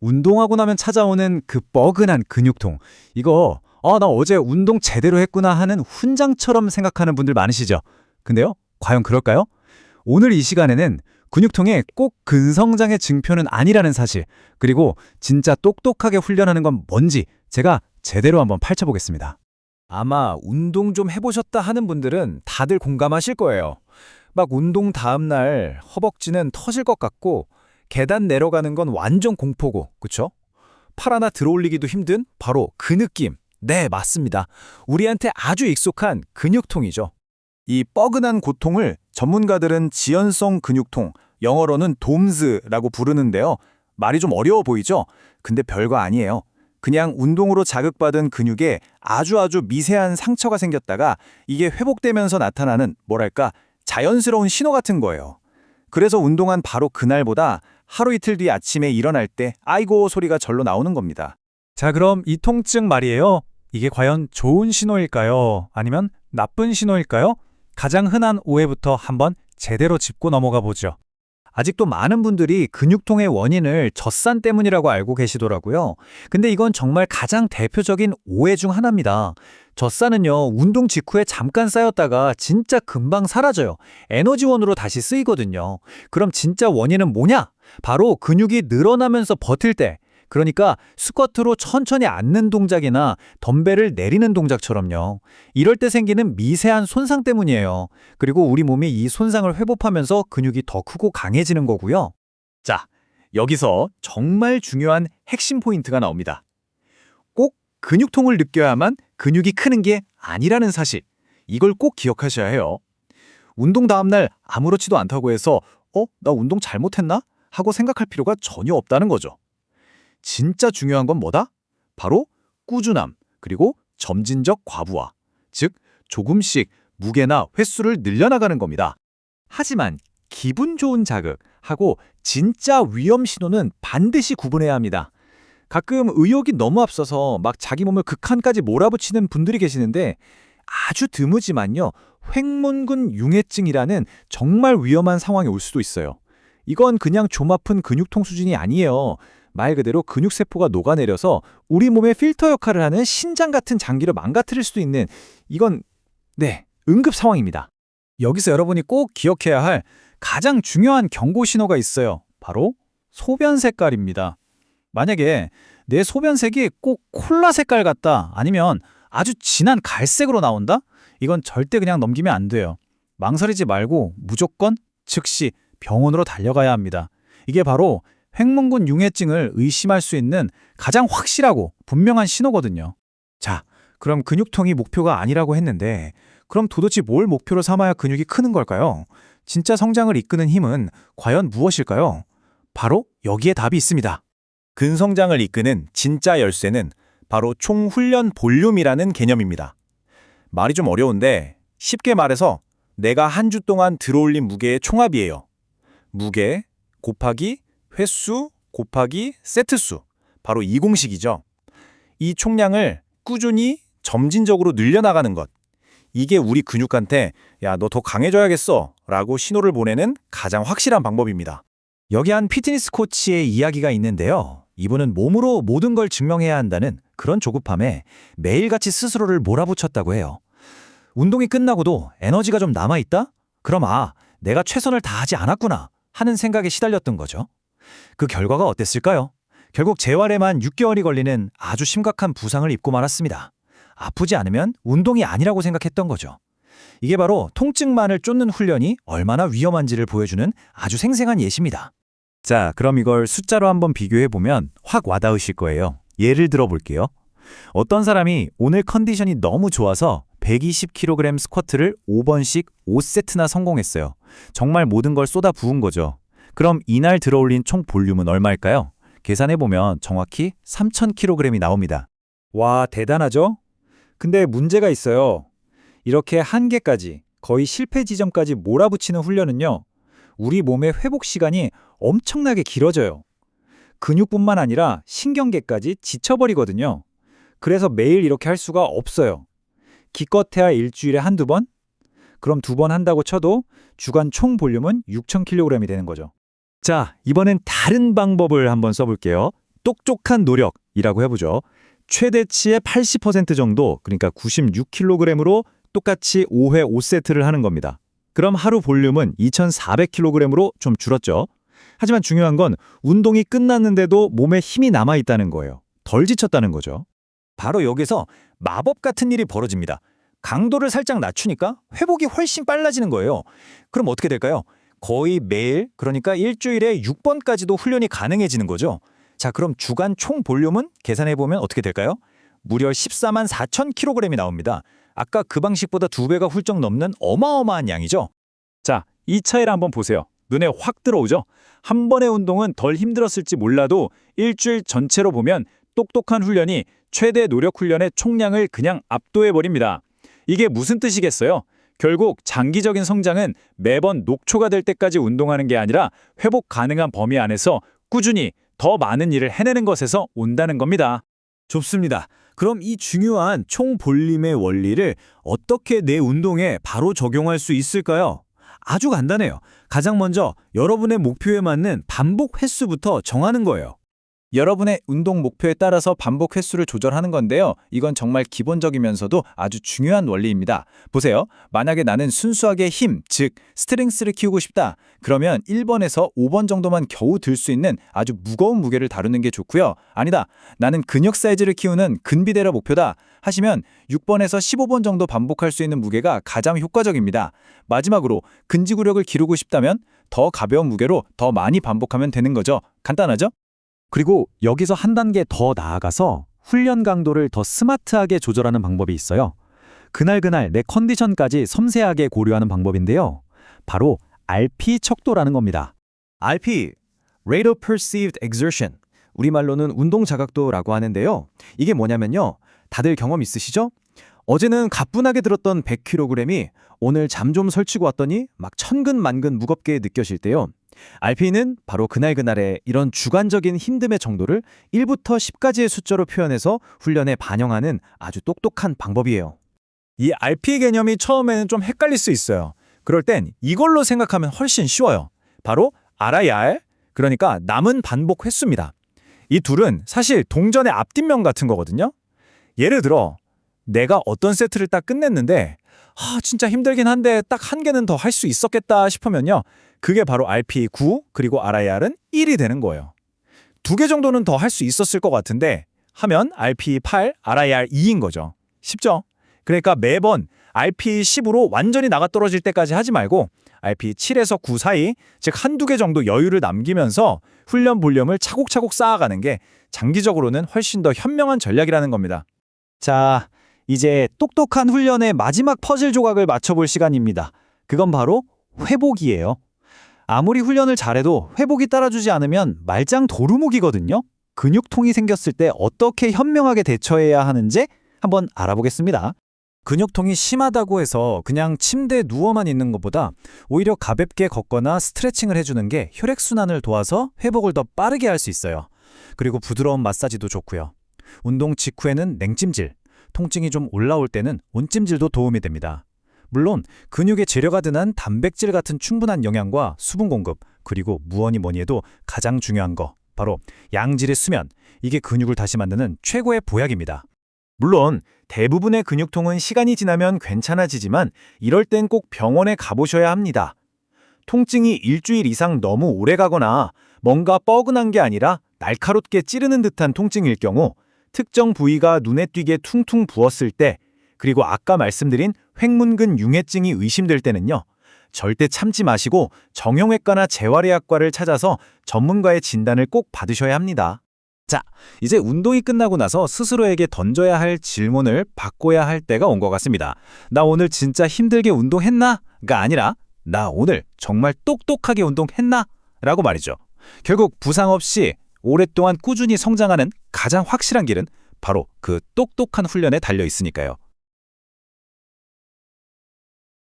운동하고 나면 찾아오는 그 뻐근한 근육통. 이거, 나 어제 운동 제대로 했구나 하는 훈장처럼 생각하는 분들 많으시죠? 근데요, 과연 그럴까요? 오늘 이 시간에는 근육통이 꼭 근성장의 증표는 아니라는 사실, 그리고 진짜 똑똑하게 훈련하는 건 뭔지 제가 제대로 한번 파헤쳐보겠습니다. 아마 운동 좀 해보셨다 하는 분들은 다들 공감하실 거예요. 막 운동 다음날 허벅지는 터질 것 같고 계단 내려가는 건 완전 공포고, 그쵸? 팔 하나 들어올리기도 힘든 바로 그 느낌. 네, 맞습니다. 우리한테 아주 익숙한 근육통이죠. 이 뻐근한 고통을 전문가들은 지연성 근육통, 영어로는 돔스라고 부르는데요. 말이 좀 어려워 보이죠? 근데 별거 아니에요. 그냥 운동으로 자극받은 근육에 아주 미세한 상처가 생겼다가 이게 회복되면서 나타나는 뭐랄까 자연스러운 신호 같은 거예요. 그래서 운동한 바로 그날보다 하루 이틀 뒤 아침에 일어날 때 아이고 소리가 절로 나오는 겁니다. 자, 그럼 이 통증 말이에요. 이게 과연 좋은 신호일까요? 아니면 나쁜 신호일까요? 가장 흔한 오해부터 한번 제대로 짚고 넘어가 보죠. 아직도 많은 분들이 근육통의 원인을 젖산 때문이라고 알고 계시더라고요. 근데 이건 정말 가장 대표적인 오해 중 하나입니다. 젖산은요, 운동 직후에 잠깐 쌓였다가 진짜 금방 사라져요. 에너지원으로 다시 쓰이거든요. 그럼 진짜 원인은 뭐냐? 바로 근육이 늘어나면서 버틸 때, 그러니까 스쿼트로 천천히 앉는 동작이나 덤벨을 내리는 동작처럼요. 이럴 때 생기는 미세한 손상 때문이에요. 그리고 우리 몸이 이 손상을 회복하면서 근육이 더 크고 강해지는 거고요. 자, 여기서 정말 중요한 핵심 포인트가 나옵니다. 꼭 근육통을 느껴야만 근육이 크는 게 아니라는 사실. 이걸 꼭 기억하셔야 해요. 운동 다음날 아무렇지도 않다고 해서 나 운동 잘못했나? 하고 생각할 필요가 전혀 없다는 거죠. 진짜 중요한 건 뭐다? 바로 꾸준함, 그리고 점진적 과부하, 즉 조금씩 무게나 횟수를 늘려나가는 겁니다. 하지만 기분 좋은 자극하고 진짜 위험 신호는 반드시 구분해야 합니다. 가끔 의욕이 너무 앞서서 막 자기 몸을 극한까지 몰아붙이는 분들이 계시는데 아주 드무지만요, 횡문근 융해증이라는 정말 위험한 상황이 올 수도 있어요. 이건 그냥 좀 아픈 근육통 수준이 아니에요. 말 그대로 근육세포가 녹아내려서 우리 몸의 필터 역할을 하는 신장 같은 장기를 망가뜨릴 수도 있는, 이건 응급 상황입니다. 여기서 여러분이 꼭 기억해야 할 가장 중요한 경고 신호가 있어요. 바로 소변 색깔입니다. 만약에 내 소변색이 꼭 콜라 색깔 같다, 아니면 아주 진한 갈색으로 나온다? 이건 절대 그냥 넘기면 안 돼요. 망설이지 말고 무조건 즉시 병원으로 달려가야 합니다. 이게 바로 횡문근 융해증을 의심할 수 있는 가장 확실하고 분명한 신호거든요. 자, 그럼 근육통이 목표가 아니라고 했는데 그럼 도대체 뭘 목표로 삼아야 근육이 크는 걸까요? 진짜 성장을 이끄는 힘은 과연 무엇일까요? 바로 여기에 답이 있습니다. 근성장을 이끄는 진짜 열쇠는 바로 총훈련 볼륨이라는 개념입니다. 말이 좀 어려운데 쉽게 말해서 내가 한 주 동안 들어올린 무게의 총합이에요. 무게 곱하기 횟수 곱하기 세트수, 바로 이 공식이죠. 이 총량을 꾸준히 점진적으로 늘려나가는 것. 이게 우리 근육한테 야, 너 더 강해져야겠어 라고 신호를 보내는 가장 확실한 방법입니다. 여기 한 피트니스 코치의 이야기가 있는데요. 이분은 몸으로 모든 걸 증명해야 한다는 그런 조급함에 매일같이 스스로를 몰아붙였다고 해요. 운동이 끝나고도 에너지가 좀 남아있다? 그럼 내가 최선을 다하지 않았구나 하는 생각에 시달렸던 거죠. 그 결과가 어땠을까요? 결국 재활에만 6개월이 걸리는 아주 심각한 부상을 입고 말았습니다. 아프지 않으면 운동이 아니라고 생각했던 거죠. 이게 바로 통증만을 쫓는 훈련이 얼마나 위험한지를 보여주는 아주 생생한 예시입니다. 자, 그럼 이걸 숫자로 한번 비교해보면 확 와닿으실 거예요. 예를 들어볼게요. 어떤 사람이 오늘 컨디션이 너무 좋아서 120kg 스쿼트를 5번씩 5세트나 성공했어요. 정말 모든 걸 쏟아 부은 거죠. 그럼 이날 들어올린 총 볼륨은 얼마일까요? 계산해보면 정확히 3000kg이 나옵니다. 와, 대단하죠? 근데 문제가 있어요. 이렇게 한계까지, 거의 실패 지점까지 몰아붙이는 훈련은요, 우리 몸의 회복 시간이 엄청나게 길어져요. 근육뿐만 아니라 신경계까지 지쳐버리거든요. 그래서 매일 이렇게 할 수가 없어요. 기껏해야 일주일에 한두 번? 그럼 2번 한다고 쳐도 주간 총 볼륨은 6000kg이 되는 거죠. 자, 이번엔 다른 방법을 한번 써볼게요. 똑똑한 노력이라고 해보죠. 최대치의 80% 정도, 그러니까 96kg으로 똑같이 5회 5세트를 하는 겁니다. 그럼 하루 볼륨은 2400kg으로 좀 줄었죠. 하지만 중요한 건 운동이 끝났는데도 몸에 힘이 남아있다는 거예요. 덜 지쳤다는 거죠. 바로 여기서 마법 같은 일이 벌어집니다. 강도를 살짝 낮추니까 회복이 훨씬 빨라지는 거예요. 그럼 어떻게 될까요? 거의 매일, 그러니까 일주일에 6번까지도 훈련이 가능해지는 거죠. 자, 그럼 주간 총 볼륨은 계산해보면 어떻게 될까요? 무려 14만 4천 kg이 나옵니다. 아까 그 방식보다 2배가 훌쩍 넘는 어마어마한 양이죠. 자, 이 차이를 한번 보세요. 눈에 확 들어오죠? 한 번의 운동은 덜 힘들었을지 몰라도 일주일 전체로 보면 똑똑한 훈련이 최대 노력 훈련의 총량을 그냥 압도해버립니다. 이게 무슨 뜻이겠어요? 결국 장기적인 성장은 매번 녹초가 될 때까지 운동하는 게 아니라 회복 가능한 범위 안에서 꾸준히 더 많은 일을 해내는 것에서 온다는 겁니다. 좋습니다. 그럼 이 중요한 총 볼륨의 원리를 어떻게 내 운동에 바로 적용할 수 있을까요? 아주 간단해요. 가장 먼저 여러분의 목표에 맞는 반복 횟수부터 정하는 거예요. 여러분의 운동 목표에 따라서 반복 횟수를 조절하는 건데요. 이건 정말 기본적이면서도 아주 중요한 원리입니다. 보세요. 만약에 나는 순수하게 힘, 즉 스트렝스를 키우고 싶다. 그러면 1번에서 5번 정도만 겨우 들 수 있는 아주 무거운 무게를 다루는 게 좋고요. 아니다. 나는 근육 사이즈를 키우는 근비대가 목표다. 하시면 6번에서 15번 정도 반복할 수 있는 무게가 가장 효과적입니다. 마지막으로 근지구력을 기르고 싶다면 더 가벼운 무게로 더 많이 반복하면 되는 거죠. 간단하죠? 그리고 여기서 한 단계 더 나아가서 훈련 강도를 더 스마트하게 조절하는 방법이 있어요. 그날 내 컨디션까지 섬세하게 고려하는 방법인데요. 바로 RP 척도라는 겁니다. RP, Rate of Perceived Exertion, 우리말로는 운동 자각도라고 하는데요. 이게 뭐냐면요. 다들 경험 있으시죠? 어제는 가뿐하게 들었던 100kg이 오늘 잠 좀 설치고 왔더니 막 천근만근 무겁게 느껴질 때요. RP는 바로 그날의 이런 주관적인 힘듦의 정도를 1부터 10까지의 숫자로 표현해서 훈련에 반영하는 아주 똑똑한 방법이에요. 이 RP 개념이 처음에는 좀 헷갈릴 수 있어요. 그럴 땐 이걸로 생각하면 훨씬 쉬워요. 바로 RIR, 그러니까 남은 반복 횟수입니다. 이 둘은 사실 동전의 앞뒷면 같은 거거든요. 예를 들어 내가 어떤 세트를 딱 끝냈는데 진짜 힘들긴 한데 딱 한 개는 더 할 수 있었겠다 싶으면요. 그게 바로 RP 9 그리고 RIR은 1이 되는 거예요. 2개 정도는 더 할 수 있었을 것 같은데 하면 RP 8, RIR 2인 거죠. 쉽죠? 그러니까 매번 RP 10으로 완전히 나가떨어질 때까지 하지 말고 RP 7에서 9 사이, 즉 한두 개 정도 여유를 남기면서 훈련 볼륨을 차곡차곡 쌓아가는 게 장기적으로는 훨씬 더 현명한 전략이라는 겁니다. 자, 이제 똑똑한 훈련의 마지막 퍼즐 조각을 맞춰볼 시간입니다. 그건 바로 회복이에요. 아무리 훈련을 잘해도 회복이 따라주지 않으면 말짱 도루묵이거든요. 근육통이 생겼을 때 어떻게 현명하게 대처해야 하는지 한번 알아보겠습니다. 근육통이 심하다고 해서 그냥 침대에 누워만 있는 것보다 오히려 가볍게 걷거나 스트레칭을 해주는 게 혈액순환을 도와서 회복을 더 빠르게 할 수 있어요. 그리고 부드러운 마사지도 좋고요. 운동 직후에는 냉찜질, 통증이 좀 올라올 때는 온찜질도 도움이 됩니다. 물론 근육에 재료가 든한 단백질 같은 충분한 영양과 수분 공급, 그리고 무언이 뭐니 해도 가장 중요한 거, 바로 양질의 수면, 이게 근육을 다시 만드는 최고의 보약입니다. 물론 대부분의 근육통은 시간이 지나면 괜찮아지지만 이럴 땐 꼭 병원에 가보셔야 합니다. 통증이 일주일 이상 너무 오래 가거나 뭔가 뻐근한 게 아니라 날카롭게 찌르는 듯한 통증일 경우, 특정 부위가 눈에 띄게 퉁퉁 부었을 때, 그리고 아까 말씀드린 횡문근 융해증이 의심될 때는요. 절대 참지 마시고 정형외과나 재활의학과를 찾아서 전문가의 진단을 꼭 받으셔야 합니다. 자, 이제 운동이 끝나고 나서 스스로에게 던져야 할 질문을 바꿔야 할 때가 온 것 같습니다. 나 오늘 진짜 힘들게 운동했나? 가 아니라 나 오늘 정말 똑똑하게 운동했나? 라고 말이죠. 결국 부상 없이 오랫동안 꾸준히 성장하는 가장 확실한 길은 바로 그 똑똑한 훈련에 달려 있으니까요.